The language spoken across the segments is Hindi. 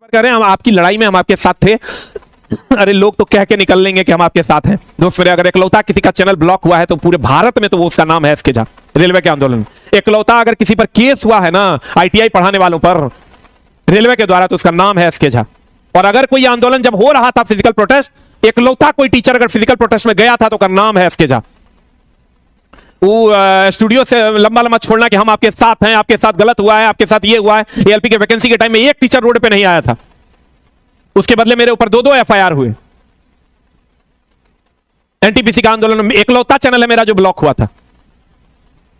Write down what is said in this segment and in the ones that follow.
कर रहे हैं, हम आपकी लड़ाई में हम आपके साथ थे। अरे लोग तो कह के निकल लेंगे कि हम आपके साथ हैं। दोस्त मेरे, अगर इकलौता किसी का चैनल ब्लॉक हुआ है तो पूरे भारत में तो वो उसका नाम है एसके झा, रेलवे के आंदोलन। इकलौता अगर किसी पर केस हुआ है ना आईटीआई पढ़ाने वालों पर रेलवे के द्वारा, तो उसका नाम है एसके झा। और अगर कोई आंदोलन जब हो रहा था फिजिकल प्रोटेस्ट, इकलौता कोई टीचर अगर फिजिकल प्रोटेस्ट में गया था तो उसका नाम है एसके झा। वो स्टूडियो से लंबा लंबा छोड़ना कि हम आपके साथ हैं, आपके साथ गलत हुआ है, आपके साथ ये हुआ है। एएलपी के वैकेंसी के टाइम में एक टीचर रोड पे नहीं आया था, उसके बदले मेरे ऊपर 2-2 एफआईआर हुए। एनटीपीसी का आंदोलन में इकलौता चैनल है मेरा जो ब्लॉक हुआ था,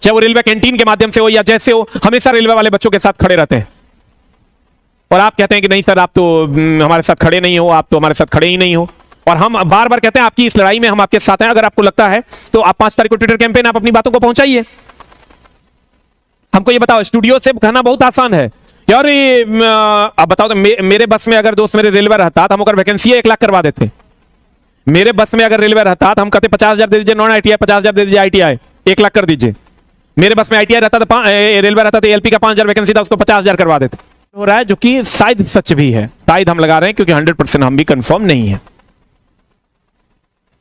चाहे वो रेलवे कैंटीन के माध्यम से हो या जैसे हो, हमेशा रेलवे वाले बच्चों के साथ खड़े रहते हैं। और आप कहते हैं कि नहीं सर आप तो हमारे साथ खड़े नहीं हो, आप तो हमारे साथ खड़े ही नहीं हो। और हम बार बार कहते हैं आपकी इस लड़ाई में हम आपके साथ हैं। अगर आपको लगता है तो आप 5 तारीख को ट्विटर कैंपेन आप अपनी बातों को पहुंचाइए। हमको ये बताओ, स्टूडियो से कहना बहुत आसान है यार, अब बताओ तो मेरे बस में अगर दोस्त मेरे रेलवे रहता तो हम अगर वैकेंसी 1 लाख करवा देते। मेरे बस में अगर रेलवे रहता तो हम कहते 50,000 दे दीजिए नॉन आईटीआई, 50,000 दे दीजिए आईटीआई, 1 लाख कर दीजिए। मेरे बस में आईटीआई रहता तो रेलवे रहता तो एलपी का 5,000 वैकेंसी था, उसको 50,000 करवा देते। हो रहा है जो कि शायद सच भी है, शायद हम लगा रहे हैं क्योंकि 100% हम भी कंफर्म नहीं है।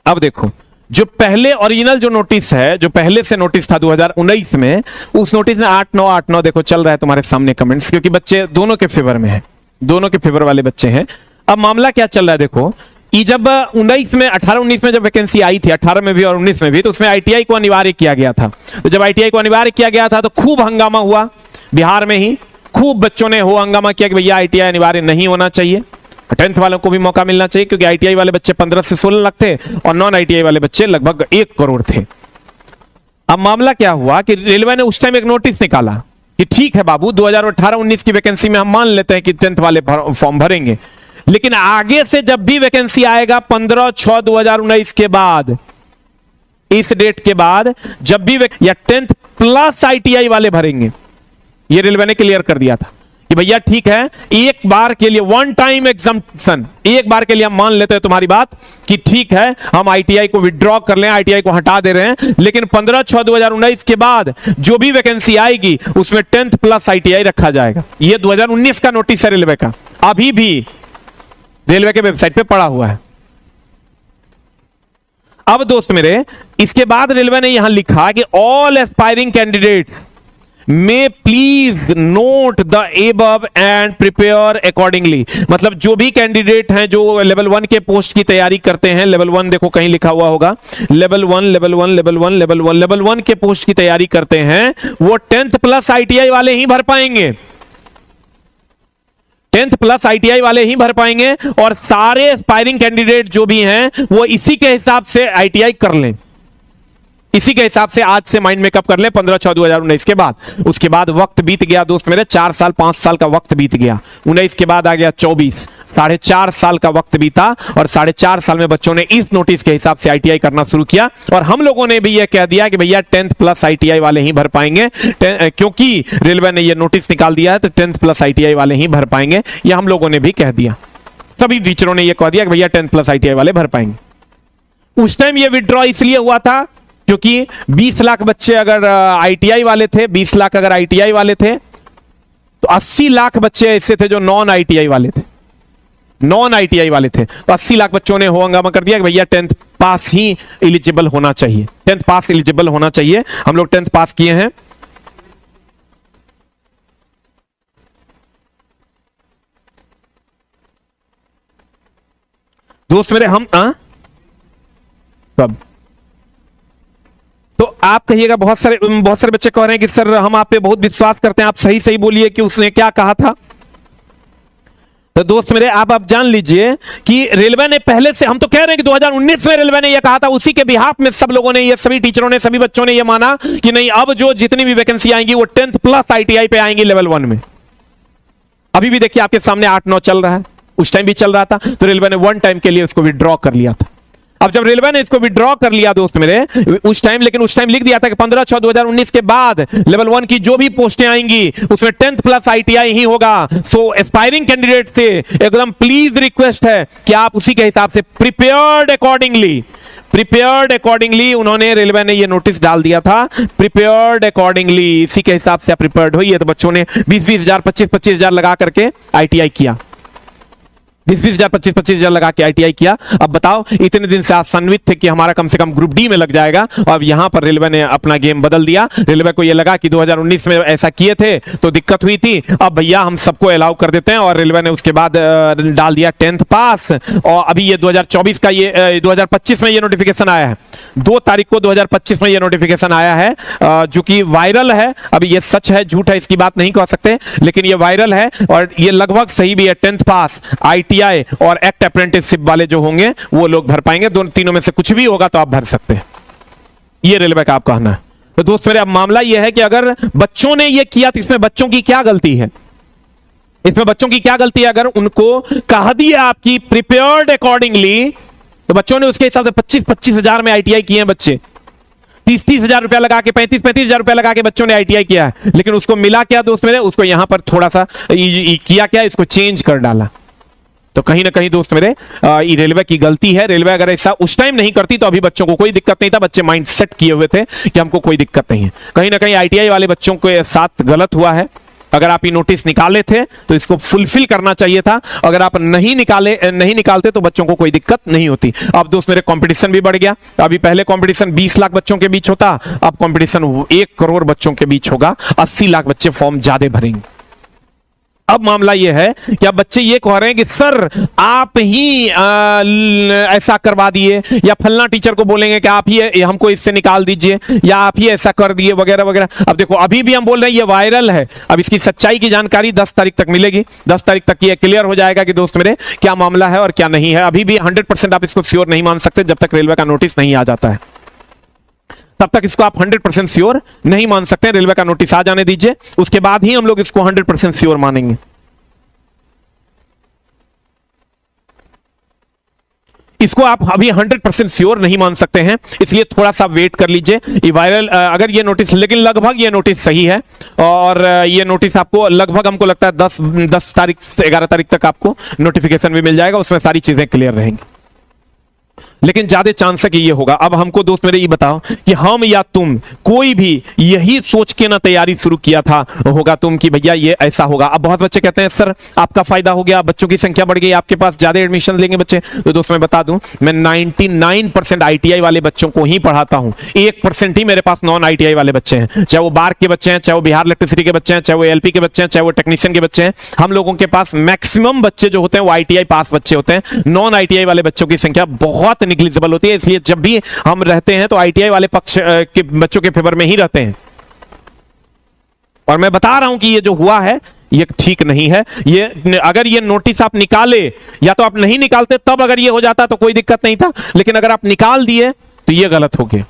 अब देखो, जो पहले ओरिजिनल जो नोटिस है, जो पहले से नोटिस था 2019 में, उस नोटिस में 8-9 देखो चल रहा है तुम्हारे सामने कमेंट्स, क्योंकि बच्चे दोनों के फेवर में है, दोनों के फेवर वाले बच्चे हैं। अब मामला क्या चल रहा है देखो, ये जब 19 में 18-19 में जब वैकेंसी आई थी, 18 में भी और 19 में भी, तो उसमें आईटीआई को अनिवार्य किया गया था। तो जब आईटीआई को अनिवार्य किया गया था तो खूब हंगामा हुआ बिहार में ही, खूब बच्चों ने हो हंगामा किया कि भैया आईटीआई अनिवार्य नहीं होना चाहिए, 10th वालों को भी मौका मिलना चाहिए, क्योंकि आईटीआई वाले बच्चे 15 से 16 लाख थे और नॉन आईटीआई वाले बच्चे लगभग 1 करोड़ थे। अब मामला क्या हुआ कि रेलवे ने उस टाइम एक नोटिस निकाला कि ठीक है बाबू 2018-19 की वैकेंसी में हम मान लेते हैं कि 10th वाले फॉर्म भरेंगे, लेकिन आगे से जब भी वैकेंसी आएगा 15/6/2019 के बाद, इस डेट के बाद जब भी या 10th प्लस आईटीआई वाले भरेंगे, ये रेलवे ने क्लियर कर दिया था कि भैया ठीक है, एक बार के लिए वन टाइम एग्जम्पशन, एक बार के लिए हम मान लेते हैं तुम्हारी बात कि ठीक है हम आईटीआई को विड्रॉ कर लें, आईटीआई को हटा दे रहे हैं, लेकिन 15/6/2019 के बाद जो भी वैकेंसी आएगी उसमें 10th प्लस आईटीआई रखा जाएगा। ये 2019 का नोटिस है रेलवे का, अभी भी रेलवे के वेबसाइट पे पड़ा हुआ है। अब दोस्त मेरे, इसके बाद रेलवे ने यहां लिखा कि all aspiring candidates may please note the above and prepare accordingly। मतलब जो भी कैंडिडेट हैं जो लेवल 1 के पोस्ट की तैयारी करते हैं, लेवल 1 देखो कहीं लिखा हुआ होगा, लेवल 1 के पोस्ट की तैयारी करते हैं, वो 10th प्लस आईटीआई वाले ही भर पाएंगे, 10th प्लस आईटीआई वाले ही भर पाएंगे। और सारे एस्पायरिंग कैंडिडेट जो भी हैं वो इसी के हिसाब से आईटीआई कर लें, इसी के हिसाब से आज से माइंड मेकअप कर ले 15/6/2019 के बाद। उसके बाद वक्त बीत गया दोस्त मेरे, 4 साल 5 साल का वक्त बीत गया, 19 के बाद आ गया 24, 4.5 साल का वक्त बीता और 4.5 साल में बच्चों ने इस नोटिस के हिसाब से आईटीआई करना शुरू किया। और हम लोगों ने भी यह कह दिया कि भैया 10th प्लस आईटीआई वाले ही भर पाएंगे, क्योंकि रेलवे ने यह नोटिस निकाल दिया है तो 10th प्लस आईटीआई वाले ही भर पाएंगे, यह हम लोगों ने भी कह दिया, सभी टीचरों ने यह कह दिया कि भैया 10th प्लस आईटीआई वाले भर पाएंगे। उस टाइम यह विड्रॉ इसलिए हुआ था क्योंकि 20 लाख बच्चे अगर आईटीआई वाले थे, 20 लाख अगर आईटीआई वाले थे तो 80 लाख बच्चे ऐसे थे जो नॉन आईटीआई वाले थे, नॉन आईटीआई वाले थे। तो 80 लाख बच्चों ने हो हंगामा कर दिया कि भैया 10th पास ही एलिजिबल होना चाहिए, 10th पास एलिजिबल होना चाहिए। हम लोग 10th पास किए हैं। दोस्त मेरे, हम सब तो आप कहिएगा, बहुत सारे बच्चे कह रहे हैं कि सर हम आप पे बहुत विश्वास करते हैं, आप सही सही बोलिए कि उसने क्या कहा था। तो दोस्त मेरे, आप जान लीजिए कि रेलवे ने पहले से, हम तो कह रहे हैं कि 2019 में रेलवे ने यह कहा था, उसी के बिहाफ में सब लोगों ने, ये सभी टीचरों ने, सभी बच्चों ने यह माना कि नहीं अब जो जितनी भी वैकेंसी आएंगी वो 10th प्लस आईटीआई पे आएंगी लेवल 1 में। अभी भी देखिए आपके सामने 8-9 चल रहा है, उस टाइम भी चल रहा था, तो रेलवे ने वन टाइम के लिए उसको विड्रॉ कर लिया था। अब जब रेलवे ने इसको विड्रॉ कर लिया दोस्त मेरे उस टाइम, लेकिन उस टाइम लिख दिया था कि 15/6/2019 के बाद लेवल 1 की जो भी पोस्टें आएंगी उसमें 10th प्लस आईटीआई ही होगा। सो एस्पायरिंग कैंडिडेट से एकदम प्लीज रिक्वेस्ट है कि आप उसी के हिसाब से प्रिपेयर्ड अकॉर्डिंगली उन्होंने, रेलवे ने ये नोटिस डाल दिया था, प्रिपेयर्ड अकॉर्डिंगली, इसी के हिसाब से आप प्रिपेयर्ड होइए। तो बच्चों ने 20-20 हजार 25-25 हजार लगा करके आईटीआई किया। 20-20 हजार 25-25 हजार लगा के आईटीआई किया। अब बताओ, इतने दिन से आशान्वित थे कि हमारा कम से कम ग्रुप डी में लग जाएगा, और अब यहां पर रेलवे ने अपना गेम बदल दिया। रेलवे को यह लगा कि 2019 में ऐसा किए थे तो दिक्कत हुई थी, अब भैया हम सबको अलाउ कर देते हैं, और रेलवे ने उसके बाद डाल दिया 10th पास। और अभी ये 2024 का ये 2025 में ये नोटिफिकेशन आया है, 2 तारीख को 2025 में ये नोटिफिकेशन आया है, जो कि वायरल है। अभी ये सच है झूठ है इसकी बात नहीं कह सकते, लेकिन ये वायरल है और ये लगभग सही भी है। 10th पास, आईटीआई और एक्ट अप्रेंटिसशिप वाले जो होंगे वो लोग भर पाएंगे। दोनों तीनों में से कुछ भी होगा तो आप भर सकते हैं, ये रेलवे का आप कहना है। तो दोस्त मेरे, अब मामला ये है कि अगर बच्चों ने ये किया तो इसमें बच्चों की क्या गलती है? इसमें बच्चों की क्या गलती है? अगर उनको कहा दिया आपकी प्रिपेयर्ड अकॉर्डिंगली, तो बच्चों ने उसके हिसाब से 25-25 हजार में आईटीआई किए हैं बच्चे। 30-30 हजार रुपया लगा के, 35-35 हजार रुपया लगा के बच्चों ने आईटीआई किया है, लेकिन उसको मिला क्या दोस्त मेरे? उसको यहां पर थोड़ा सा किया क्या, इसको चेंज कर डाला। तो कहीं ना कहीं दोस्त मेरे ये रेलवे की गलती है। रेलवे अगर ऐसा उस टाइम नहीं करती तो अभी बच्चों को कोई दिक्कत नहीं था, बच्चे माइंड सेट किए हुए थे कि हमको कोई दिक्कत नहीं है। कहीं ना कहीं आईटीआई वाले बच्चों के साथ गलत हुआ है। अगर आप ये नोटिस निकाले थे तो इसको फुलफिल करना चाहिए था। अगर आप नहीं निकालते तो बच्चों को कोई दिक्कत नहीं होती। अब दोस्त मेरे, कंपटीशन भी बढ़ गया। अभी पहले कंपटीशन 20 लाख बच्चों के बीच होता, अब कंपटीशन 1 करोड़ बच्चों के बीच होगा। 80 लाख बच्चे फॉर्म ज्यादा भरेंगे। अब मामला यह है कि अब बच्चे ये कह रहे हैं कि सर आप ही ऐसा करवा दिए, या फलना टीचर को बोलेंगे कि आप ही हमको इससे निकाल दीजिए, या आप ही ऐसा कर दिए, वगैरह वगैरह। अब देखो, अभी भी हम बोल रहे हैं ये वायरल है। अब इसकी सच्चाई की जानकारी 10 तारीख तक मिलेगी। 10 तारीख तक ये क्लियर हो जाएगा कि दोस्त मेरे क्या मामला है और क्या नहीं है। अभी भी 100% आप इसको श्योर नहीं मान सकते जब तक रेलवे का नोटिस नहीं आ जाता है, तब तक इसको आप 100% श्योर नहीं मान सकते। रेलवे का नोटिस आ जाने दीजिए, उसके बाद ही हम लोग इसको 100% श्योर मानेंगे। इसको आप अभी 100% श्योर नहीं मान सकते हैं, इसलिए थोड़ा सा वेट कर लीजिए। ये वायरल अगर ये नोटिस, लेकिन लगभग ये नोटिस सही है, और ये नोटिस आपको लगभग हमको लगता है 10 तारीख से 11 तारीख तक आपको नोटिफिकेशन भी मिल जाएगा। उसमें सारी चीजें क्लियर रहेंगी, लेकिन ज्यादा चांस है कि ये होगा। अब हमको दोस्त मेरे ये बताओ कि हम या तुम, कोई भी यही सोच के ना तैयारी शुरू किया था होगा तुम कि भैया ये ऐसा होगा। अब बहुत बच्चे कहते हैं सर आपका फायदा हो गया, बच्चों की संख्या बढ़ गई, आपके पास ज्यादा एडमिशन लेंगे बच्चे। तो दोस्त मैं बता दूं, मैं 99% आईटीआई वाले बच्चों को ही पढ़ाता हूं। 1% ही मेरे पास नॉन आईटीआई वाले बच्चे हैं, चाहे वो बार्क के बच्चे हैं, चाहे वो बिहार इलेक्ट्रिसिटी के बच्चे हैं, चाहे वो एलपी के बच्चे हैं, चाहे वो टेक्नीशियन के बच्चे हैं। हम लोगों के पास मैक्सिमम बच्चे जो होते हैं वो आईटीआई पास बच्चे होते हैं। नॉन आईटीआई वाले बच्चों की संख्या बहुत निग्लिजिबल होती है, इसलिए जब भी हम रहते हैं तो आईटीआई वाले पक्ष के बच्चों के फेवर में ही रहते हैं। और मैं बता रहा हूं कि ये जो हुआ है ये ठीक नहीं है। ये अगर ये नोटिस आप निकाले, या तो आप नहीं निकालते तब अगर ये हो जाता तो कोई दिक्कत नहीं था, लेकिन अगर आप निकाल दिए तो ये गलत हो गया।